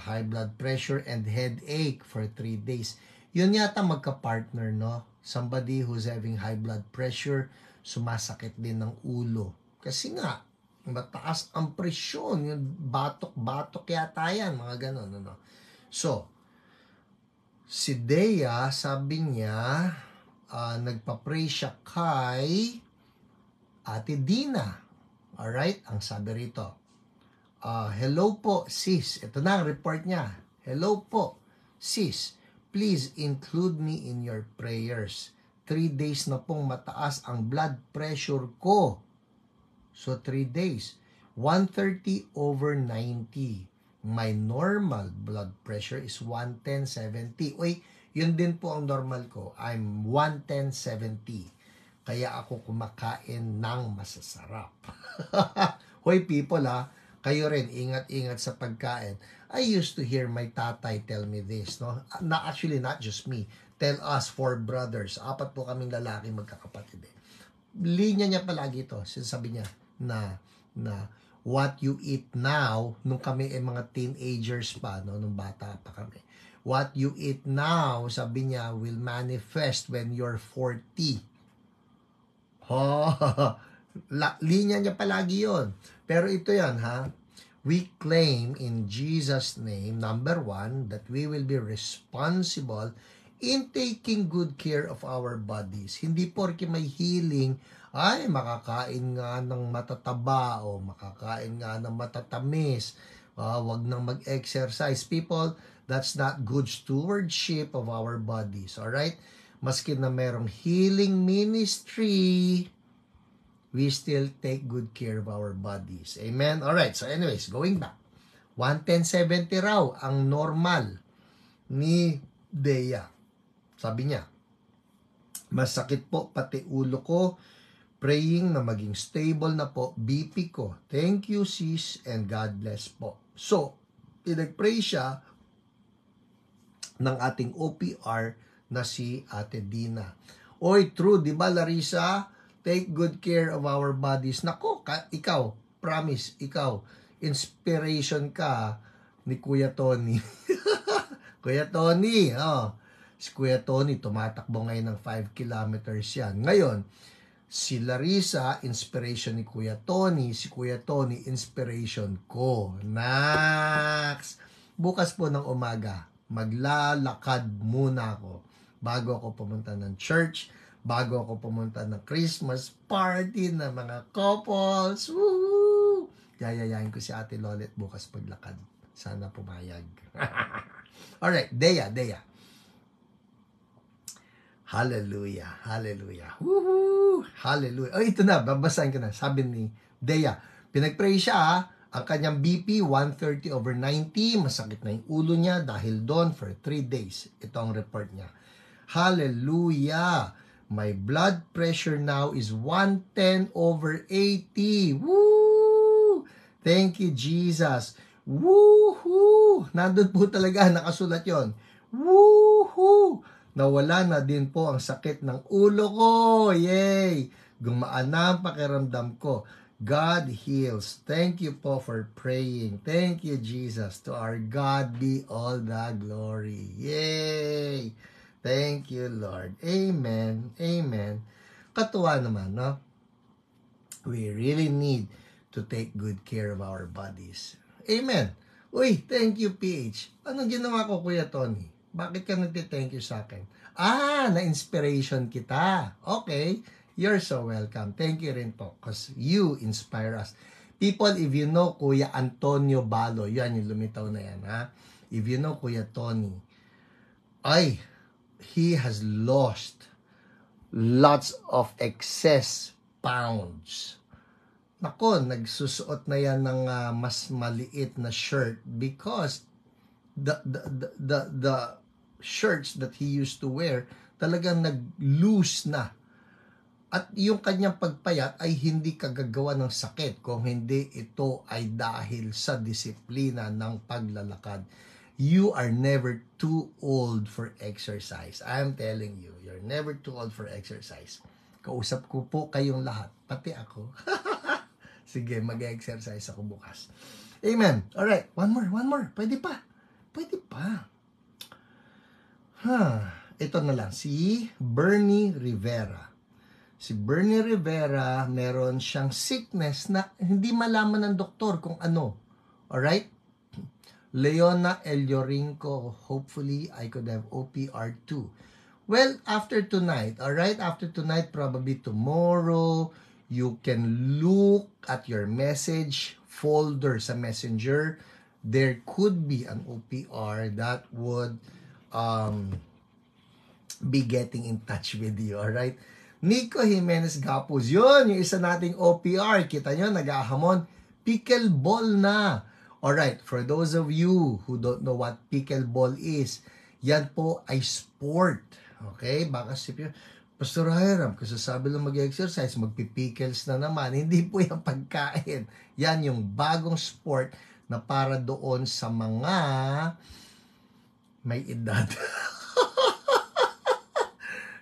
high blood pressure and headache for 3 days. Yun yata magka-partner, no? Somebody who's having high blood pressure, sumasakit din ng ulo. Kasi nga, mataas ang presyon, yung batok-batok yata yan, mga ganon, ano. So, si Dea, sabi niya, nagpa-pray siya kay Ate Dina. Alright, ang sabi rito, hello po, sis. Ito na ang report niya. Hello po, sis. Please include me in your prayers. 3 days na pong mataas ang blood pressure ko. So, 3 days. 130/90. My normal blood pressure is 110/70. Uy, yun din po ang normal ko. I'm 110/70. Kaya ako kumakain ng masasarap. Hoy people Kayo rin, ingat-ingat sa pagkain. I used to hear my tatay tell me this, no? Actually, not just me. Tell us, 4 brothers. 4 po kaming lalaki magkakapatid. Linya niya palagi ito. Sinasabi niya na what you eat now, nung kami ay mga teenagers pa, no? Nung bata pa kami. What you eat now, sabi niya, will manifest when you're 40. Linya niya palagi yon. Pero ito yan, ha? We claim in Jesus' name, number 1, that we will be responsible in taking good care of our bodies. Hindi porke may healing, ay makakain nga ng matataba o makakain nga ng matatamis. Wag nang mag-exercise. People, that's not good stewardship of our bodies. Alright? Maski na merong healing ministry, we still take good care of our bodies. Amen? Alright, so anyways, going back. 110.70 raw ang normal ni Dea. Sabi niya, masakit po pati ulo ko, praying na maging stable na po BP ko. Thank you sis and God bless po. So, pinag-pray siya ng ating OPR na si Ate Dina. Oy, true, di ba Larissa? Take good care of our bodies. Nako, ikaw, promise, ikaw, inspiration ka ni Kuya Tony. Kuya Tony, si Kuya Tony, tumatakbo ngayon ng 5 kilometers yan. Ngayon, si Larissa, inspiration ni Kuya Tony. Si Kuya Tony, inspiration ko. Next! Bukas po ng umaga, maglalakad muna ako bago ako pumunta ng church, bago ako pumunta ng Christmas party ng mga couples. Woo! Yayayain ko si Ate Lolet bukas paglakad. Sana pumayag. Alright, Dea. Hallelujah, hallelujah. Woohoo! Hallelujah. Oh, ito na, babasahin ko na. Sabi ni Dea, pinag-pray siya, ang kanyang BP 130/90, masakit na yung ulo niya dahil doon for 3 days. Ito ang report niya. Hallelujah! My blood pressure now is 110/80. Woo! Thank you, Jesus. Woohoo! Nandun po talaga, nakasulat yon. Woohoo! Nawala na din po ang sakit ng ulo ko. Yay! Gumaan na ang pakiramdam ko. God heals. Thank you po for praying. Thank you, Jesus. To our God be all the glory. Yay! Thank you, Lord. Amen. Amen. Katuwa naman, no? We really need to take good care of our bodies. Amen. Uy, thank you, PH. Anong ginawa ko, Kuya Tony? Bakit ka nagti-thank you sa akin? Na-inspiration kita. Okay. You're so welcome. Thank you rin po because you inspire us. People, if you know Kuya Antonio Balo, yan yung lumitaw na yan, ha? If you know Kuya Tony, he has lost lots of excess pounds. Nako, nagsusuot na yan ng mas maliit na shirt because the shirts that he used to wear talagang nag-loose na. At yung kanyang pagpayat ay hindi kagagawa ng sakit kung hindi ito ay dahil sa disiplina ng paglalakad. You are never too old for exercise. I'm telling you, you're never too old for exercise. Kausap ko po kayong lahat, pati ako. Sige, mag-exercise ako bukas. Amen. Alright, one more. Pwede pa. Ito na lang, si Bernie Rivera. Si Bernie Rivera, meron siyang sickness na hindi malaman ng doktor kung ano. Alright? Leona Eliorinco, hopefully I could have OPR too. Well, after tonight, alright? After tonight, probably tomorrow, you can look at your message folder sa Messenger. There could be an OPR that would be getting in touch with you, alright? Nico Jimenez Gapuz, yun, yung isa nating OPR. Kita nyo, nag-ahamon, pickleball na. Alright, for those of you who don't know what pickleball is, yan po ay sport. Okay? Baka sipyo, Pastor Hiram, kasi sabi lang mag-exercise, magpipikels na naman. Hindi po yung pagkain. Yan yung bagong sport na para doon sa mga may edad.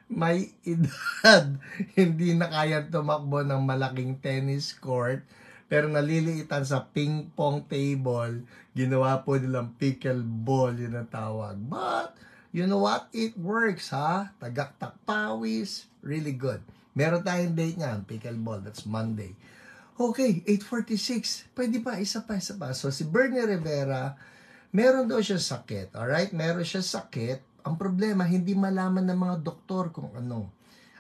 May edad. Hindi na kaya tumakbo ng malaking tennis court. Pero naliliitan sa ping pong table. Ginawa po nilang pickleball, yun ang tawag. But, you know what? It works, ha? Tagaktak pawis. Really good. Meron tayong date niyan, pickleball. That's Monday. Okay, 8:46. Pwede pa, isa pa. So, si Bernie Rivera, meron daw siya sakit. Alright? Meron siya sakit. Ang problema, hindi malaman ng mga doktor kung ano.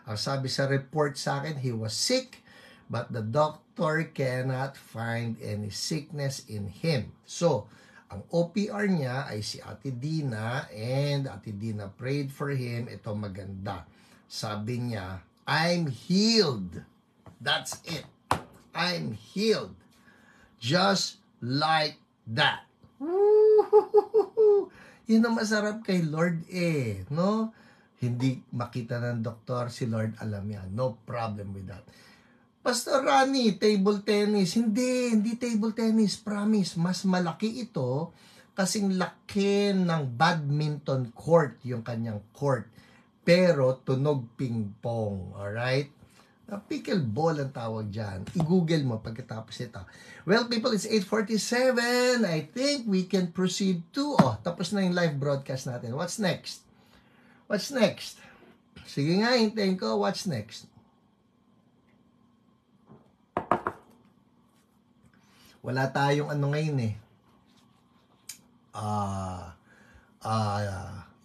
Ang sabi sa report sa akin, he was sick, but the doctor cannot find any sickness in him. So, ang OPR niya ay si Ate Dina, and Ate Dina prayed for him. Ito maganda. Sabi niya, I'm healed. That's it. I'm healed. Just like that. Woo-hoo-hoo-hoo. Yun ang masarap kay Lord no? Hindi makita ng doktor, si Lord alam yan. No problem with that. Pastor Rani, table tennis. Hindi table tennis, promise. Mas malaki ito kasing laki ng badminton court, yung kanyang court. Pero tunog ping-pong, alright? Pickleball ang tawag dyan. I-google mo pagkatapos ito. Well, people, it's 8:47. I think we can proceed to... tapos na yung live broadcast natin. What's next? What's next? Sige nga, hintayin ko. What's next? Wala tayong ano ngayon eh.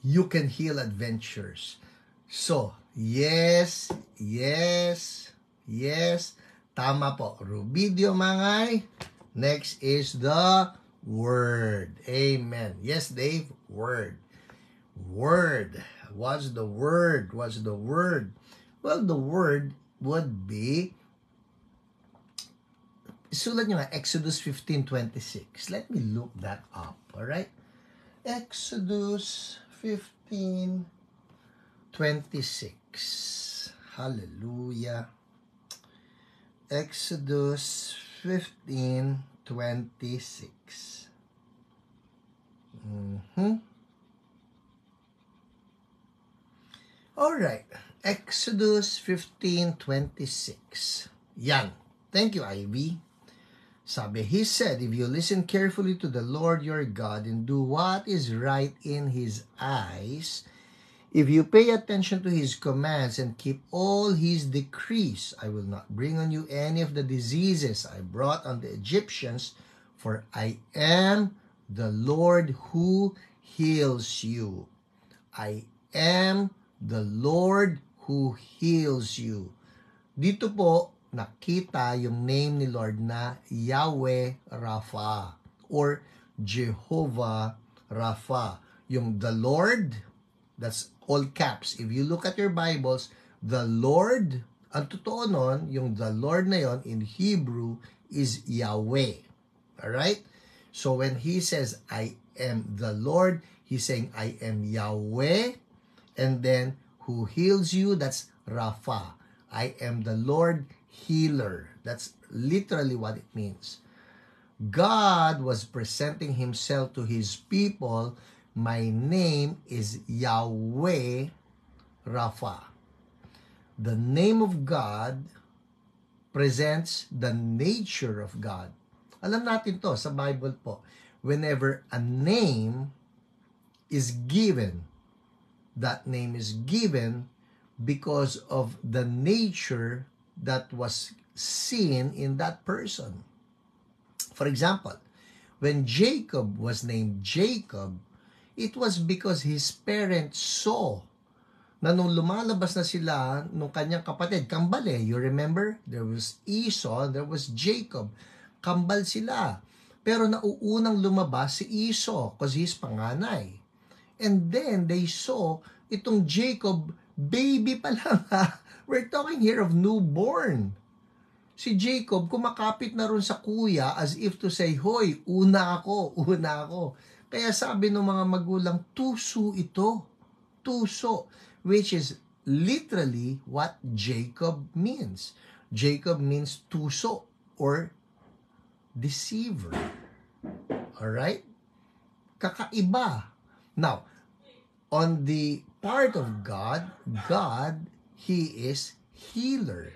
You Can Heal Adventures. So, yes. Tama po. Rubidio Mangay. Next is the Word. Amen. Yes, Dave. Word. What's the word? Well, the word would be, sulat nyo nga, Exodus 15:26. Let me look that up. Alright? Exodus 15:26. Hallelujah. Exodus 15:26. Alright. Exodus 15:26. Yan. Thank you, Ivy. Sabi, he said, if you listen carefully to the Lord your God and do what is right in His eyes, if you pay attention to His commands and keep all His decrees, I will not bring on you any of the diseases I brought on the Egyptians, for I am the Lord who heals you. I am the Lord who heals you. Dito po, nakita yung name ni Lord na Yahweh Rapha or Jehovah Rapha. Yung the Lord, that's all caps. If you look at your Bibles, the Lord, ang totoo nun, yung the Lord na yon in Hebrew is Yahweh. Alright? So when He says, I am the Lord, He's saying, I am Yahweh, and then who heals you, that's Rapha. I am the Lord healer. That's literally what it means. God was presenting Himself to His people. My name is Yahweh Rapha. The name of God presents the nature of God. Alam natin to sa Bible po. Whenever a name is given, that name is given because of the nature that was seen in that person. For example, when Jacob was named Jacob, it was because his parents saw na nung lumalabas na sila nung kanyang kapatid, kambal you remember? There was Esau, there was Jacob. Kambal sila. Pero nauunang lumabas si Esau because he's panganay. And then they saw itong Jacob, baby pa lang We're talking here of newborn. Si Jacob, kumakapit na ron sa kuya as if to say, hoy, una ako. Kaya sabi ng mga magulang, tuso ito. Tuso. Which is literally what Jacob means. Jacob means tuso or deceiver. Alright? Kakaiba. Now, on the part of God, He is healer.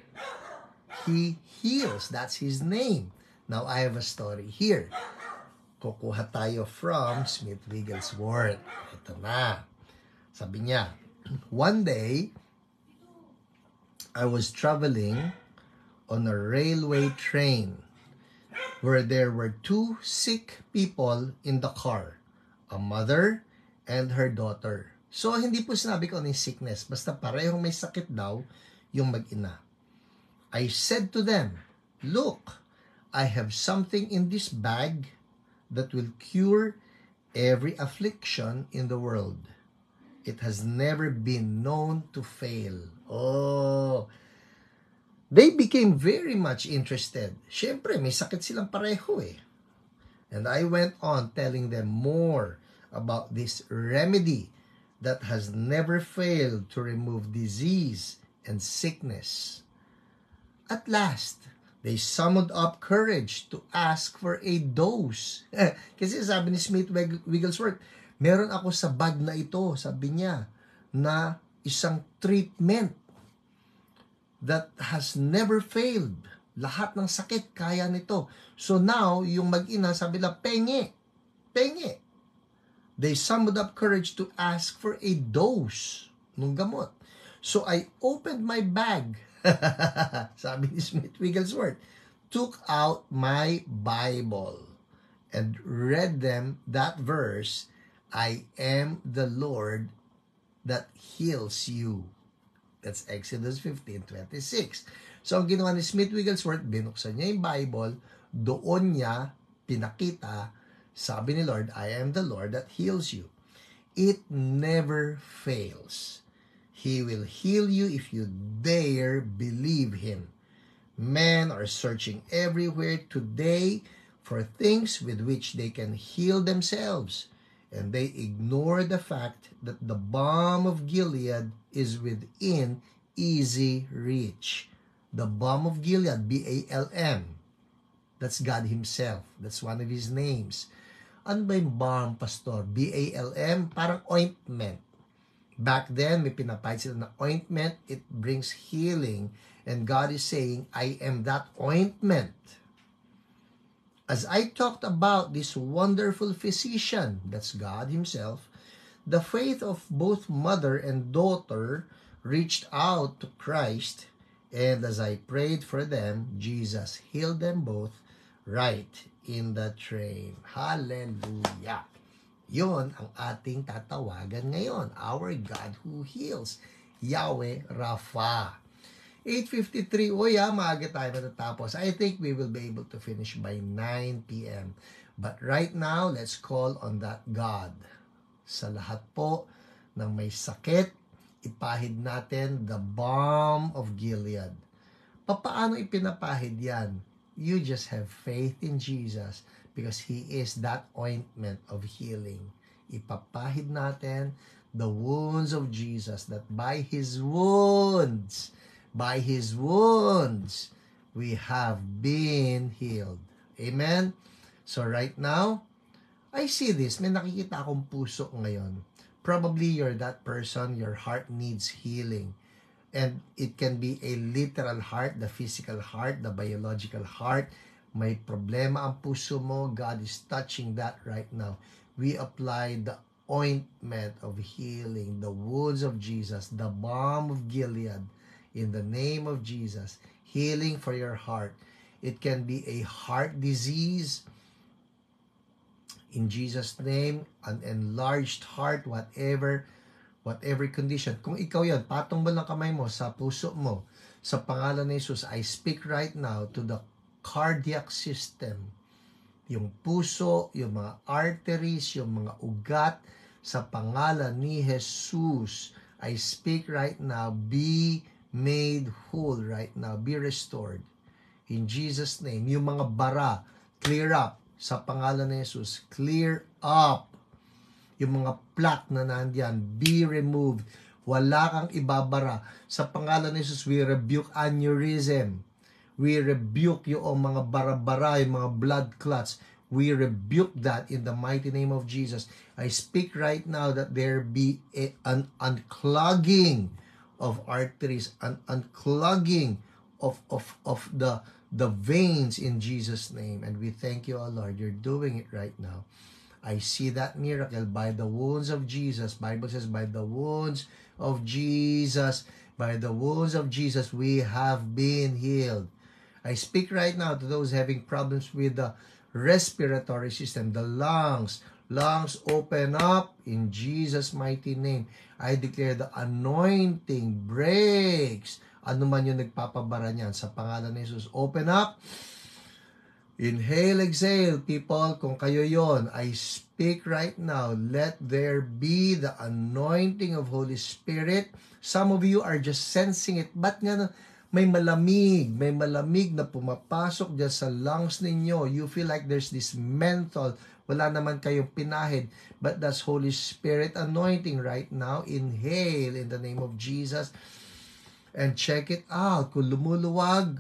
He heals. That's His name. Now, I have a story here. Kukuha tayo from Smith Wigglesworth. Ito na. Sabi niya, one day, I was traveling on a railway train where there were two sick people in the car, a mother and her daughter. So, hindi po sinabi ko ano yung sickness, basta parehong may sakit daw yung mag-ina. I said to them, look, I have something in this bag that will cure every affliction in the world. It has never been known to fail. Oh, they became very much interested. Siyempre, may sakit silang pareho eh. And I went on telling them more about this remedy that has never failed to remove disease and sickness. At last, they summoned up courage to ask for a dose. Kasi sabi ni Smith Wigglesworth, meron ako sa bag na ito, sabi niya, na isang treatment that has never failed. Lahat ng sakit, kaya nito. So now, yung mag-ina, sabi nila, penge. They summoned up courage to ask for a dose ng gamot. So I opened my bag, sabi ni Smith Wigglesworth, took out my Bible and read them that verse, I am the Lord that heals you. That's Exodus 15:26. So, ang ginawa ni Smith Wigglesworth, binuksan niya yung Bible, doon niya pinakita, sabi ni Lord, I am the Lord that heals you. It never fails. He will heal you if you dare believe Him. Men are searching everywhere today for things with which they can heal themselves, and they ignore the fact that the balm of Gilead is within easy reach. The balm of Gilead, B-A-L-M. That's God Himself. That's one of His names. Ano ba yung balm, Pastor? B-A-L-M, parang ointment. Back then, may pinapahid sila na ointment. It brings healing. And God is saying, I am that ointment. As I talked about this wonderful physician, that's God Himself, the faith of both mother and daughter reached out to Christ, and as I prayed for them, Jesus healed them both right in the train. Hallelujah! Yun ang ating tatawagan ngayon. Our God who heals. Yahweh Rapha. 8:53, maaga tayo matatapos. I think we will be able to finish by 9 p.m. But right now, let's call on that God. Sa lahat po ng may sakit, ipahid natin the balm of Gilead. Paano ipinapahid yan? You just have faith in Jesus because He is that ointment of healing. Ipapahid natin the wounds of Jesus, that by His wounds, we have been healed. Amen? So right now, I see this. May nakikita akong puso ngayon. Probably you're that person, your heart needs healing. And it can be a literal heart, the physical heart, the biological heart. May problema ang puso mo. God is touching that right now. We apply the ointment of healing, the wounds of Jesus, the balm of Gilead, in the name of Jesus, healing for your heart. It can be a heart disease. In Jesus' name, an enlarged heart, whatever condition. Kung ikaw yan, patong mo lang kamay mo sa puso mo. Sa pangalan ni Jesus, I speak right now to the cardiac system. Yung puso, yung mga arteries, yung mga ugat, sa pangalan ni Jesus, I speak right now, be made whole right now, be restored. In Jesus' name, yung mga bara, clear up. Sa pangalan ni Jesus, clear up. Yung mga plaque na nandiyan, be removed. Wala kang ibabara. Sa pangalan ni Jesus, we rebuke aneurysm. We rebuke yung mga bara-bara, yung mga blood clots. We rebuke that in the mighty name of Jesus. I speak right now that there be an unclogging of arteries, an unclogging of the veins in Jesus' name. And we thank you, O Lord. You're doing it right now. I see that miracle by the wounds of Jesus. Bible says, by the wounds of Jesus, by the wounds of Jesus, we have been healed. I speak right now to those having problems with the respiratory system, the lungs. Lungs open up in Jesus' mighty name. I declare the anointing breaks. Ano man yung nagpapabara niyan sa pangalan ni Jesus. Open up. Inhale, exhale, people. Kung kayo yon, I speak right now. Let there be the anointing of Holy Spirit. Some of you are just sensing it. Ba't nga may malamig na pumapasok dyan sa lungs ninyo. You feel like there's this menthol. Wala naman kayong pinahid. But that's Holy Spirit anointing right now. Inhale in the name of Jesus. And check it out. Kung lumuluwag,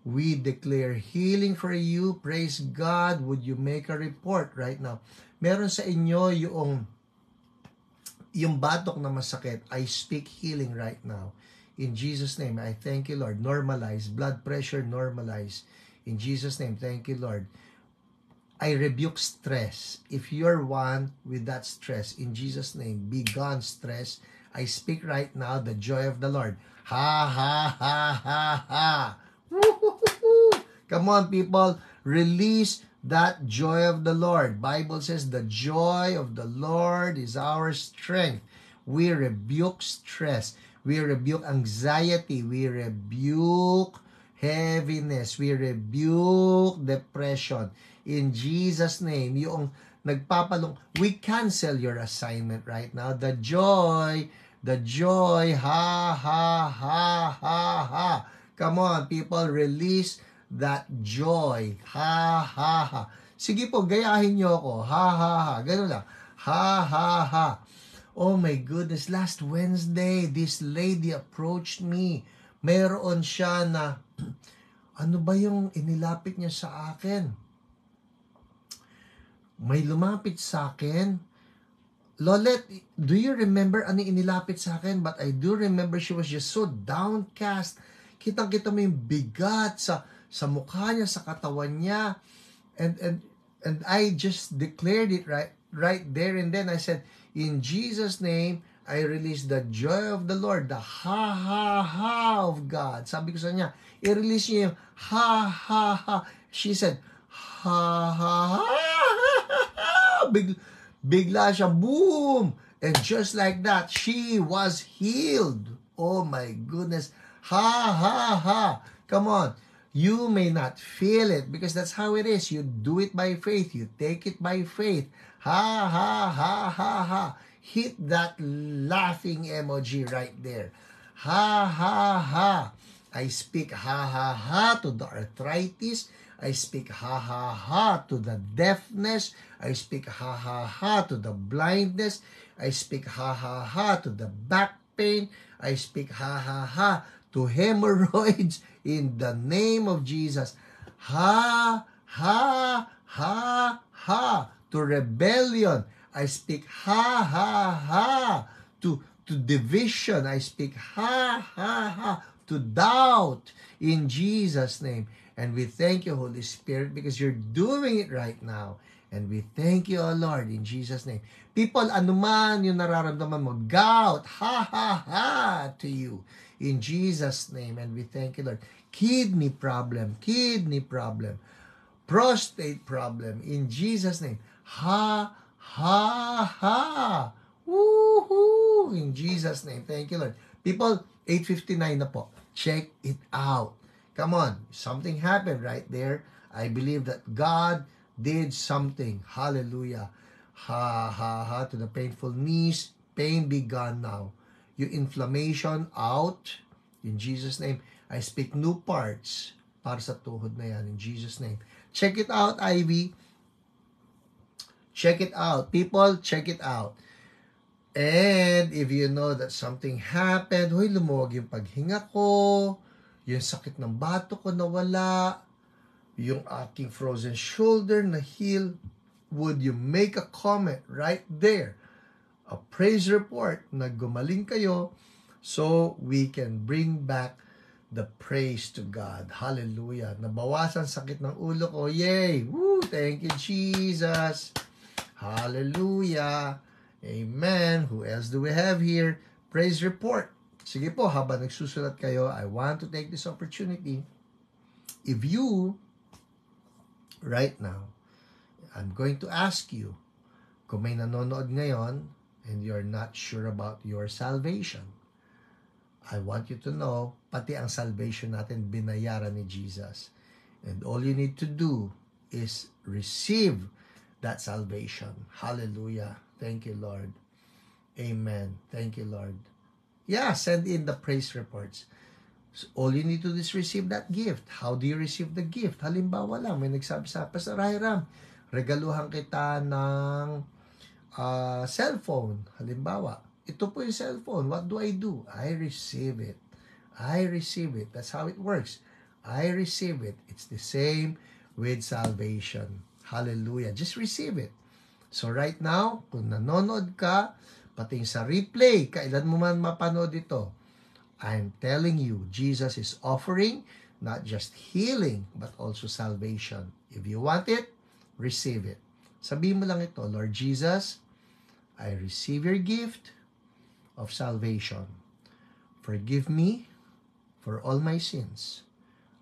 we declare healing for you. Praise God. Would you make a report right now? Meron sa inyo yung batok na masakit. I speak healing right now. In Jesus' name, I thank you, Lord. Normalize. Blood pressure, normalize. In Jesus' name, thank you, Lord. I rebuke stress. If you're one with that stress, in Jesus' name, be gone stress. I speak right now the joy of the Lord. Ha, ha, ha, ha, ha. Woo-hoo-hoo-hoo. Come on, people. Release that joy of the Lord. Bible says the joy of the Lord is our strength. We rebuke stress. We rebuke anxiety. We rebuke heaviness. We rebuke depression. In Jesus' name, yung nagpapalong, we cancel your assignment right now. The joy, ha, ha, ha, ha, ha. Come on, people, release that joy. Ha, ha, ha. Sige po, gayahin nyo ako. Ha, ha, ha. Ganun lang. Ha, ha, ha. Oh my goodness, last Wednesday, this lady approached me. Meron siya na, ano ba yung inilapit niya sa akin? May lumapit sa akin. Lolet, do you remember ano inilapit sa akin? But I do remember she was just so downcast. Kitang-kita mo yung bigat sa mukha niya, sa katawan niya. And I just declared it right there and then. I said, in Jesus' name, I release the joy of the Lord, the ha-ha-ha of God. Sabi ko sa niya, i-release niya yung ha-ha-ha. She said, ha-ha-ha. Bigla siya, boom! And just like that, she was healed. Oh my goodness. Ha-ha-ha. Come on. You may not feel it because that's how it is. You do it by faith. You take it by faith. Ha, ha, ha, ha, ha. Hit that laughing emoji right there. Ha, ha, ha. I speak ha, ha, ha to the arthritis. I speak ha, ha, ha to the deafness. I speak ha, ha, ha to the blindness. I speak ha, ha, ha to the back pain. I speak ha, ha, ha to hemorrhoids in the name of Jesus. Ha, ha, ha, ha to rebellion. I speak ha, ha, ha to division. I speak ha, ha, ha to doubt in Jesus' name. And we thank you, Holy Spirit, because you're doing it right now. And we thank you, O Lord, in Jesus' name. People, anuman yung nararamdaman mo, gout, ha, ha, ha to you. In Jesus' name. And we thank you, Lord. Kidney problem, prostate problem, in Jesus' name. Ha, ha, ha. Woohoo! In Jesus' name. Thank you, Lord. People, 8:59 na po. Check it out. Come on. Something happened right there. I believe that God did something. Hallelujah. Ha, ha, ha to the painful knees. Pain be gone now. Your inflammation out. In Jesus' name. I speak new parts para sa tuhod na yan. In Jesus' name. Check it out, Ivy. Check it out. People, check it out. And if you know that something happened, huy, lumuwag yung paghinga ko, yung sakit ng bato ko nawala, yung aking frozen shoulder na heal, would you make a comment right there? A praise report na gumaling kayo so we can bring back the praise to God. Hallelujah. Nabawasan sakit ng ulo ko. Yay! Woo! Thank you, Jesus. Hallelujah. Amen. Who else do we have here? Praise report. Sige po, habang nagsusulat kayo, I want to take this opportunity. If you, right now, I'm going to ask you, kung may nanonood ngayon and you're not sure about your salvation, I want you to know, pati ang salvation natin binayaran ni Jesus. And all you need to do is receive that salvation. Hallelujah. Thank you, Lord. Amen. Thank you, Lord. Yeah, send in the praise reports. So, all you need to do is receive that gift. How do you receive the gift? Halimbawa lang, may nagsabi sa Pastor Hiram, regaluhan kita ng cellphone. Halimbawa, ito po yung cellphone. What do? I receive it. I receive it. That's how it works. I receive it. It's the same with salvation. Hallelujah. Just receive it. So right now, kung nanonood ka, pati sa replay, kailan mo man mapanood ito, I'm telling you, Jesus is offering not just healing, but also salvation. If you want it, receive it. Sabihin mo lang ito, Lord Jesus, I receive your gift of salvation. Forgive me for all my sins.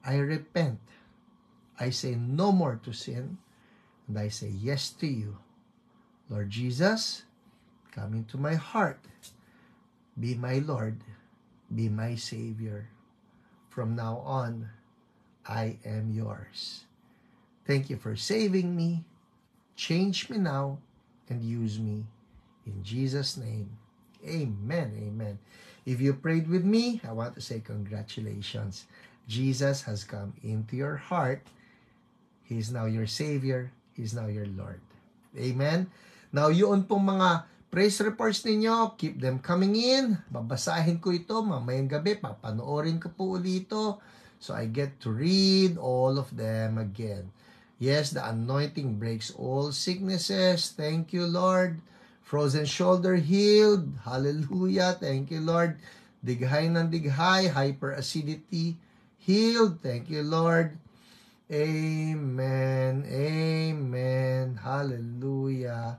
I repent. I say no more to sin, and I say yes to you. Lord Jesus, come into my heart. Be my Lord. Be my Savior. From now on, I am yours. Thank you for saving me. Change me now and use me. In Jesus' name, amen, amen. If you prayed with me, I want to say congratulations. Jesus has come into your heart. He is now your Savior. He is now your Lord. Amen. Now, yun pong mga praise reports ninyo, keep them coming in. Babasahin ko ito mamayang gabi. Papanoorin ko po ulit ito. So, I get to read all of them again. Yes, the anointing breaks all sicknesses. Thank you, Lord. Frozen shoulder healed. Hallelujah. Thank you, Lord. Dighay ng dighay. Hyperacidity healed. Thank you, Lord. Amen. Amen. Hallelujah.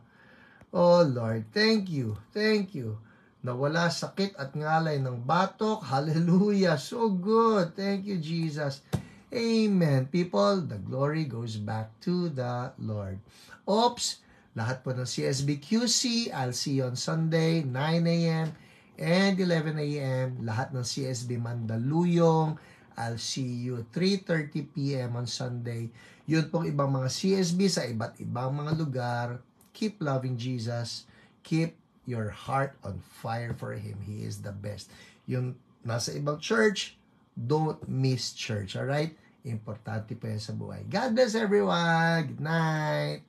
Oh, Lord. Thank you. Thank you. Nawala sakit at ngalay ng batok. Hallelujah. So good. Thank you, Jesus. Amen. People, the glory goes back to the Lord. Oops. Lahat po ng CSB-QC, I'll see you on Sunday, 9 a.m. and 11 a.m. Lahat ng CSB Mandaluyong, I'll see you 3:30 p.m. on Sunday. Yun pong ibang mga CSB sa iba't ibang mga lugar. Keep loving Jesus. Keep your heart on fire for Him. He is the best. Yung nasa ibang church, don't miss church. Alright? Importante po yan sa buhay. God bless everyone. Good night.